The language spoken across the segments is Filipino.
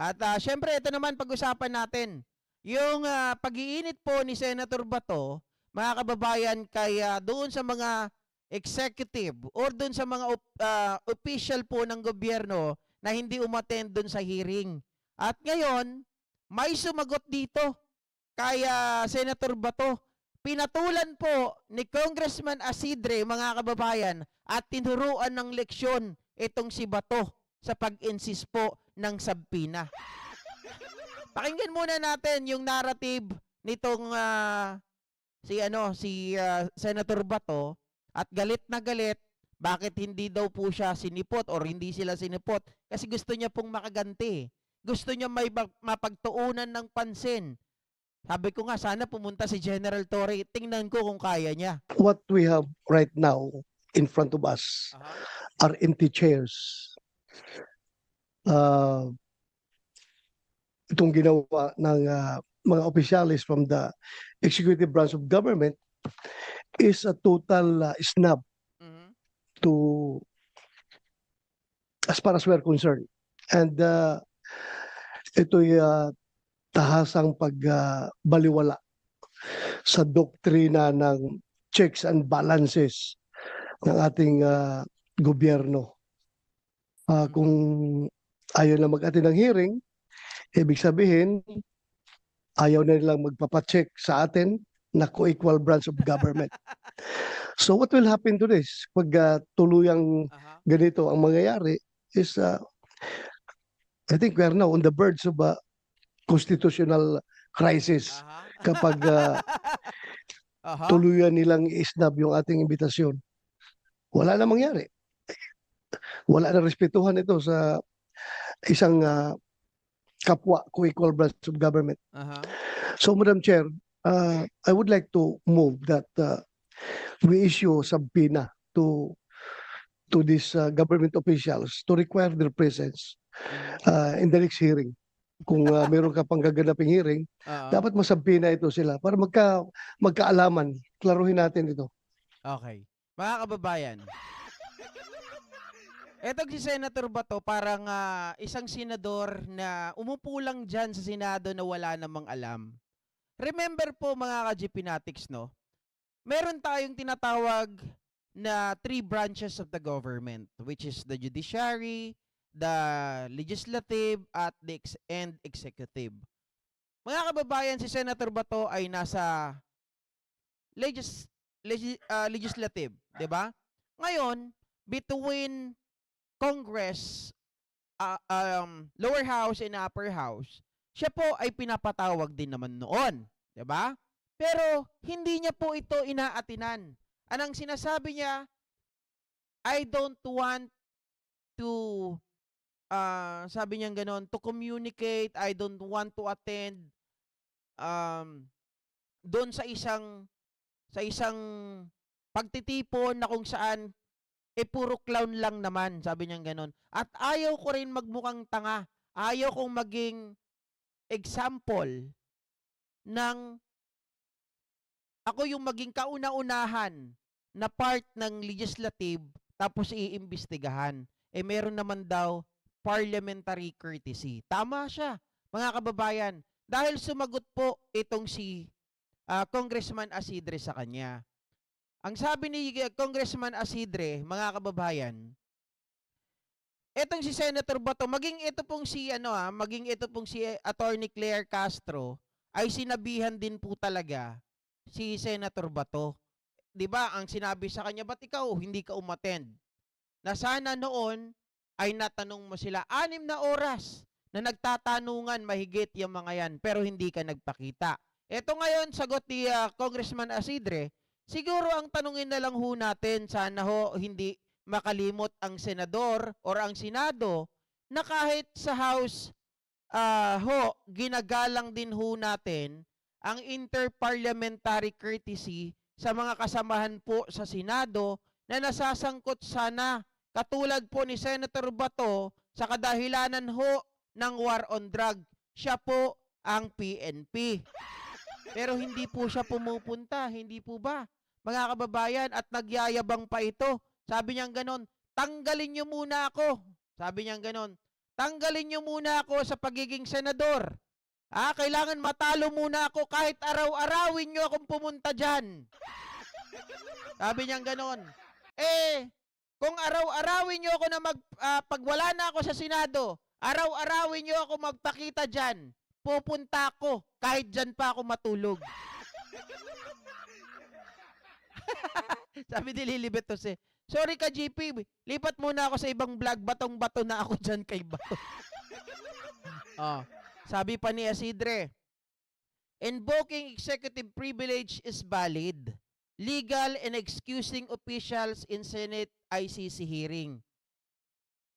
At syempre, ito naman pag-usapan natin. Yung pag-iinit po ni Senator Bato, mga kababayan, kaya doon sa mga executive or doon sa mga official po ng gobyerno na hindi umattend doon sa hearing. At ngayon, may sumagot dito kaya Senator Bato. Pinatulan po ni Congressman Asidre, mga kababayan, at tinuruan ng leksyon itong si Bato sa pag-insist po ng sabpina. Pakinggan muna natin yung narrative nitong si Senator Bato at galit na galit bakit hindi daw po siya sinipot or hindi sila sinipot kasi gusto niya pong makaganti. Gusto niya may mapagtuunan ng pansin. Sabi ko nga sana pumunta si General Torre, tingnan ko kung kaya niya. What we have right now in front of us are empty chairs. Itong ginawa ng mga opisyalis from the executive branch of government is a total snub to as far as we're concerned. And ito'y tahasang pagbaliwala sa doktrina ng checks and balances ng ating gobyerno. Kung ayaw na mag-attend ng hearing, ibig sabihin, ayaw na nilang magpapacheck sa atin na co-equal branch of government. So what will happen to this? Pag tuluyang ganito ang mangyayari is, I think we are now on the verge of a constitutional crisis kapag tuluyan nilang isnab yung ating imbitasyon. Wala na mangyari. Wala na respetuhan ito sa isang kapwa co-equal branch of government. So, Madam Chair, I would like to move that we issue subpoena to these government officials to require their presence in the next hearing. Kung meron ka pang gaganaping hearing, dapat masubpoena ito sila para magkaalaman. Klaruhin natin ito. Okay. Mga kababayan, etong si Senator Bato parang isang senador na umupo lang dyan sa Senado na wala namang alam. Remember po mga ka-GP Natics, no? Meron tayong tinatawag na 3 branches of the government, which is the judiciary, the legislative, at the executive. Mga kababayan, si Senator Bato ay nasa legislative, 'di ba? Ngayon, between Congress, lower house and upper house, siya po ay pinapatawag din naman noon, 'di ba? Pero hindi niya po ito inaatinan. Anong sinasabi niya? I don't want to sabi niya gano'n, to communicate, I don't want to attend doon sa isang pagtitipon na kung saan puro clown lang naman, sabi niya gano'n. At ayaw ko rin magmukhang tanga. Ayaw kong maging example ng ako yung maging kauna-unahan na part ng legislative tapos iimbestigahan. Meron naman daw parliamentary courtesy. Tama siya, mga kababayan. Dahil sumagot po itong si Congressman Asidre sa kanya. Ang sabi ni Congressman Asidre, mga kababayan, etong si Senator Bato, maging ito pong si Attorney Claire Castro ay sinabihan din po talaga si Senator Bato. 'Di ba? Ang sinabi sa kanya, "Ba't ikaw hindi ka umattend?" Na sana noon ay natanong mo sila 6 na oras na nagtatanungan mahigit yung mga yan pero hindi ka nagpakita. Ito ngayon, sagot ni Congressman Asidre, siguro ang tanungin na lang ho natin, sana ho hindi makalimot ang senador or ang senado na kahit sa House ginagalang din ho natin ang interparliamentary courtesy sa mga kasamahan po sa Senado na nasasangkot sana katulad po ni Senator Bato sa kadahilanan ho ng war on drug. Siya po ang PNP. Pero hindi po siya pumupunta, hindi po ba? Mga kababayan, at nagyayabang pa ito. Sabi niya ganon, tanggalin niyo muna ako. Sabi niya ganon, tanggalin niyo muna ako sa pagiging senador. Kailangan matalo muna ako kahit araw-arawin niyo akong pumunta dyan. Sabi niyang ganon. Kung araw-arawin niyo ako na pag wala na ako sa Senado, araw-arawin niyo ako magpakita dyan, pupunta ako kahit dyan pa ako matulog. Sabi ni Lilibet Jose, sorry ka GP, lipat muna ako sa ibang vlog, batong-bato na ako dyan kay Bato. Sabi pa ni Isidre, invoking executive privilege is valid, legal and excusing officials in Senate ICC hearing.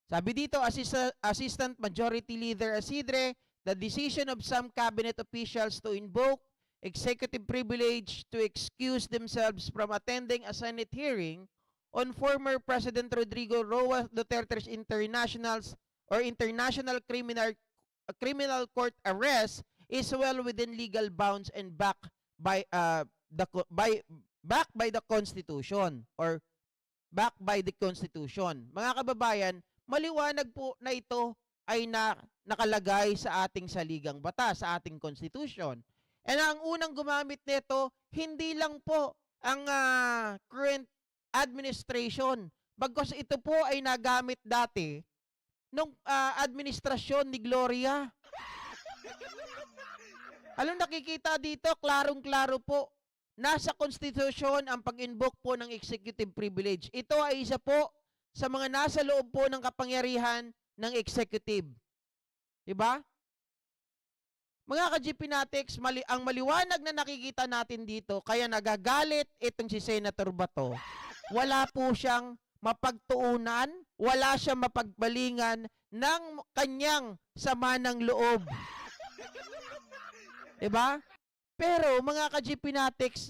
Sabi dito, Assistant Majority Leader Isidre, the decision of some cabinet officials to invoke executive privilege to excuse themselves from attending a Senate hearing on former President Rodrigo Roa Duterte's international criminal court arrest is well within legal bounds and backed by the Constitution or backed by the Constitution. Mga kababayan, maliwanag po na ito ay nakalagay sa ating saligang batas, sa ating Constitution. And ang unang gumamit nito, hindi lang po ang current administration. Bagkus ito po ay nagamit dati nung administrasyon ni Gloria. Alam, nakikita dito, klarong-klaro po, nasa Constitution ang pag-invoke po ng executive privilege. Ito ay isa po sa mga nasa loob po ng kapangyarihan ng executive. Diba? Mga ka-GPnatics, ang maliwanag na nakikita natin dito, kaya nagagalit itong si Senator Bato, wala po siyang mapagtuunan, wala siyang mapagbalingan ng kanyang sama ng loob. Diba? Pero mga ka-GPnatics,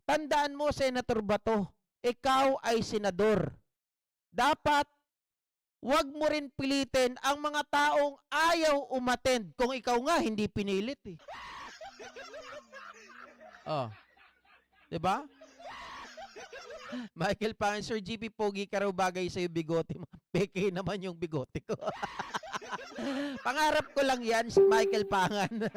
tandaan mo, Senator Bato, ikaw ay senador. Dapat wag mo rin pilitin ang mga taong ayaw umattend kung ikaw nga hindi pinilit eh. Diba? Michael Pangan, Sir GP, pogi ka raw, bagay sa'yo bigote mo. Peke naman yung bigote ko. Pangarap ko lang yan, si Michael Pangan.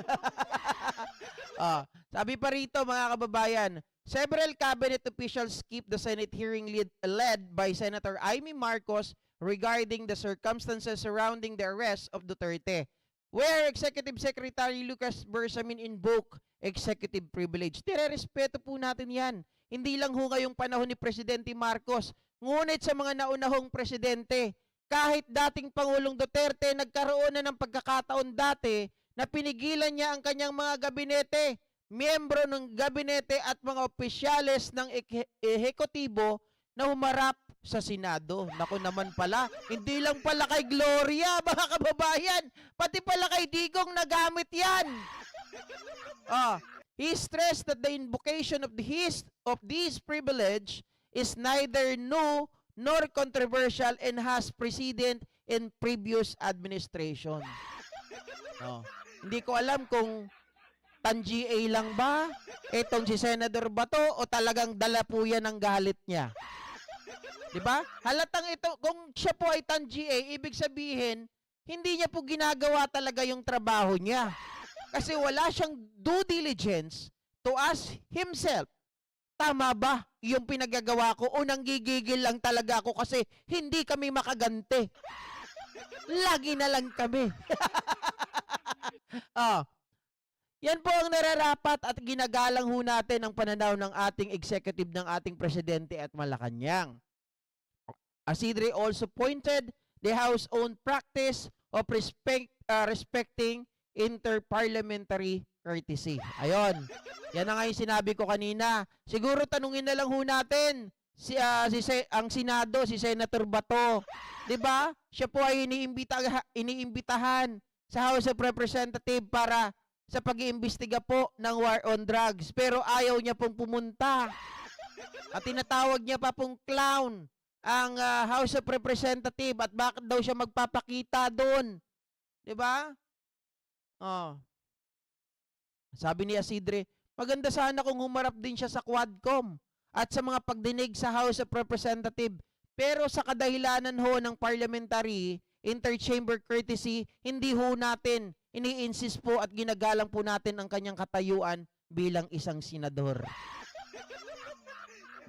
Sabi pa rito, mga kababayan, several cabinet officials keep the Senate hearing led by Senator Amy Marcos regarding the circumstances surrounding the arrest of Duterte, where Executive Secretary Lucas Bersamin invoked executive privilege. Tire-respeto po natin yan. Hindi lang ho ngayong panahon ni Presidente Marcos, ngunit sa mga naunahong presidente, kahit dating Pangulong Duterte, nagkaroon na ng pagkakataon dati na pinigilan niya ang kanyang mga gabinete, miyembro ng gabinete at mga opisyales ng ehekutibo na humarap sa Senado. Naku naman pala, hindi lang pala kay Gloria, mga kababayan, pati pala kay Digong nagamit yan. He stressed that the invocation of this privilege is neither new nor controversial and has precedent in previous administration. Hindi ko alam kung tan-GA lang ba itong si Senator Bato o talagang dala po yan ang galit niya. Diba? Halatang ito, kung siya po ay tan-GA, ibig sabihin, hindi niya po ginagawa talaga yung trabaho niya. Kasi wala siyang due diligence to ask himself, tama ba yung pinagagawa ko o nanggigigil lang talaga ako kasi hindi kami makagante. Lagi na lang kami. Yan po ang nararapat at ginagalang ho natin ang pananaw ng ating executive, ng ating presidente at Malacanang. Isidre also pointed the House own practice of respecting interparliamentary courtesy. Ayon. Yan na nga yung sinabi ko kanina. Siguro tanungin na lang ho natin ang Senado, si Senator Bato. 'Di ba? Siya po ay iniimbitahan sa House of Representatives para sa pag-iimbestiga po ng war on drugs. Pero ayaw niya pong pumunta. At tinatawag niya pa pong clown ang House of Representatives at bakit daw siya magpapakita doon. 'Di ba? Sabi ni Isidre, maganda sana kung humarap din siya sa Quadcom at sa mga pagdinig sa House of Representatives. Pero sa kadahilanan ho ng parliamentary, interchamber courtesy, hindi ho natin ini-insist po at ginagalang po natin ang kanyang katayuan bilang isang senador.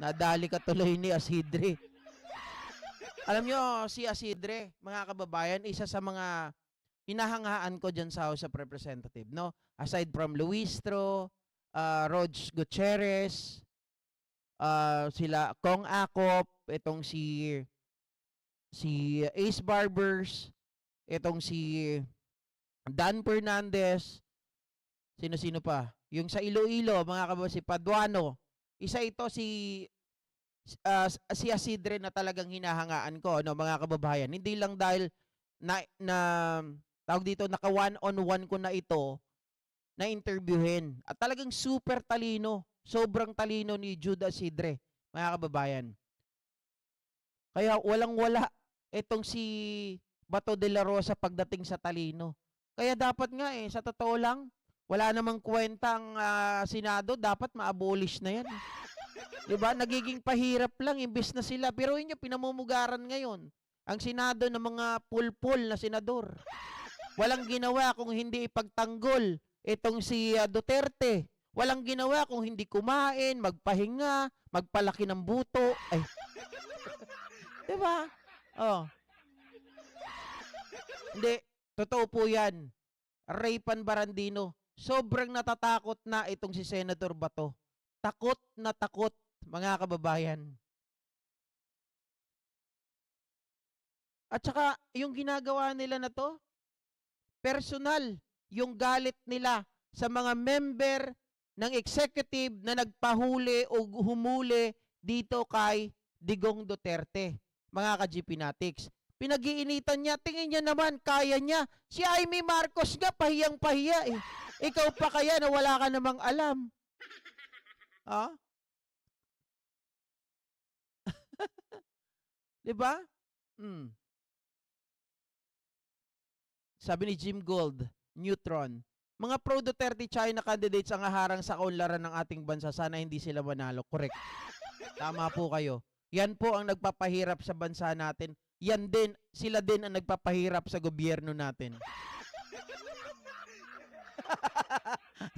Nadali ka tuloy ni Asidre. Alam nyo, si Asidre, mga kababayan, isa sa mga hinahangaan ko dyan sa House of Representative, no? Aside from Luistro, Rog Gutierrez, sila Kong Acop, itong si Ace Barbers, itong si Dan Fernandez, sino-sino pa? Yung sa Iloilo, mga kababayan, si Paduano. Isa ito si Asidre na talagang hinahangaan ko, no, mga kababayan. Hindi lang dahil na tawag dito, naka one-on-one ko na ito na interviewin. At talagang super talino. Sobrang talino ni Jude Asidre, mga kababayan. Kaya walang-wala itong si Bato de la Rosa pagdating sa talino. Kaya dapat nga sa totoo lang, wala namang kwenta ang Senado, dapat ma-abolish na yan. Diba? Nagiging pahirap lang, imbis na sila. Pero yun yung pinamumugaran ngayon. Ang Senado ng mga pulpul na senador. Walang ginawa kung hindi ipagtanggol itong si Duterte. Walang ginawa kung hindi kumain, magpahinga, magpalaki ng buto. Ay. Diba? Oh. Hindi, totoo po yan. Raypan Barandino. Sobrang natatakot na itong si Senator Bato. Takot na takot, mga kababayan. At saka, yung ginagawa nila na to, personal, yung galit nila sa mga member ng executive na nagpahuli o humuli dito kay Digong Duterte, mga ka-GP Natics. Pinag-iinitan niya, tingin niya naman, kaya niya. Si Amy Marcos nga, pahiyang-pahiya eh. Ikaw pa kaya na wala ka namang alam. Ha? Diba? Sabi ni Jim Gold, Neutron, mga pro-Duterte China candidates ang haharang sa kaunlaran ng ating bansa. Sana hindi sila manalo. Correct. Tama po kayo. Yan po ang nagpapahirap sa bansa natin. Yan din, sila din ang nagpapahirap sa gobyerno natin.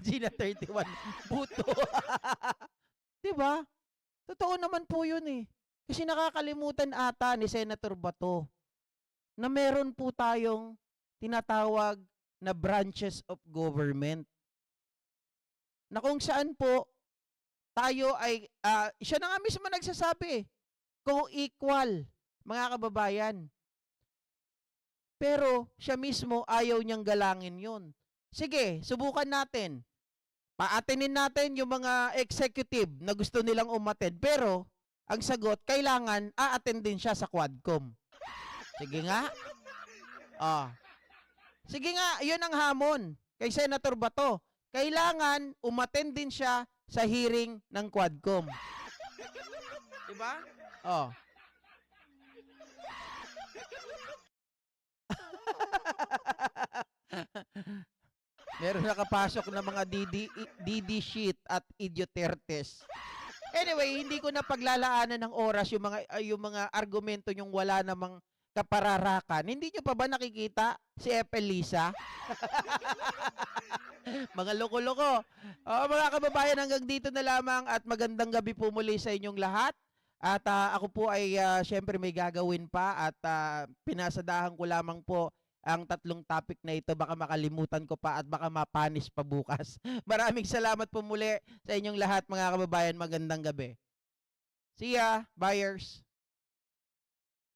Gina 31, buto. Diba? Totoo naman po yun eh. Kasi nakakalimutan ata ni Senator Bato na meron po tayong tinatawag na branches of government. Na kung saan po tayo ay, siya na nga mismo nagsasabi, co-equal, mga kababayan. Pero siya mismo ayaw niyang galangin yun. Sige, subukan natin. Paatinin natin yung mga executive na gusto nilang umattend. Pero, ang sagot, kailangan a-attend din siya sa Quadcom. Sige nga. Sige nga, yun ang hamon kay Senator Bato. Kailangan umattend din siya sa hearing ng Quadcom. Diba? Meron nakapasok na mga DD sheet at idiotertes. Anyway, hindi ko na paglalaanan ng oras yung mga argumento yung wala namang kapararakan. Hindi nyo pa ba nakikita si Elisa? Mga loko-loko. Mga kababayan, hanggang dito na lamang at magandang gabi po muli sa inyong lahat. At ako po ay syempre may gagawin pa at pinasadahan ko lamang po ang 3 topic na ito. Baka makalimutan ko pa at baka mapanis pa bukas. Maraming salamat po muli sa inyong lahat, mga kababayan. Magandang gabi. See ya, buyers.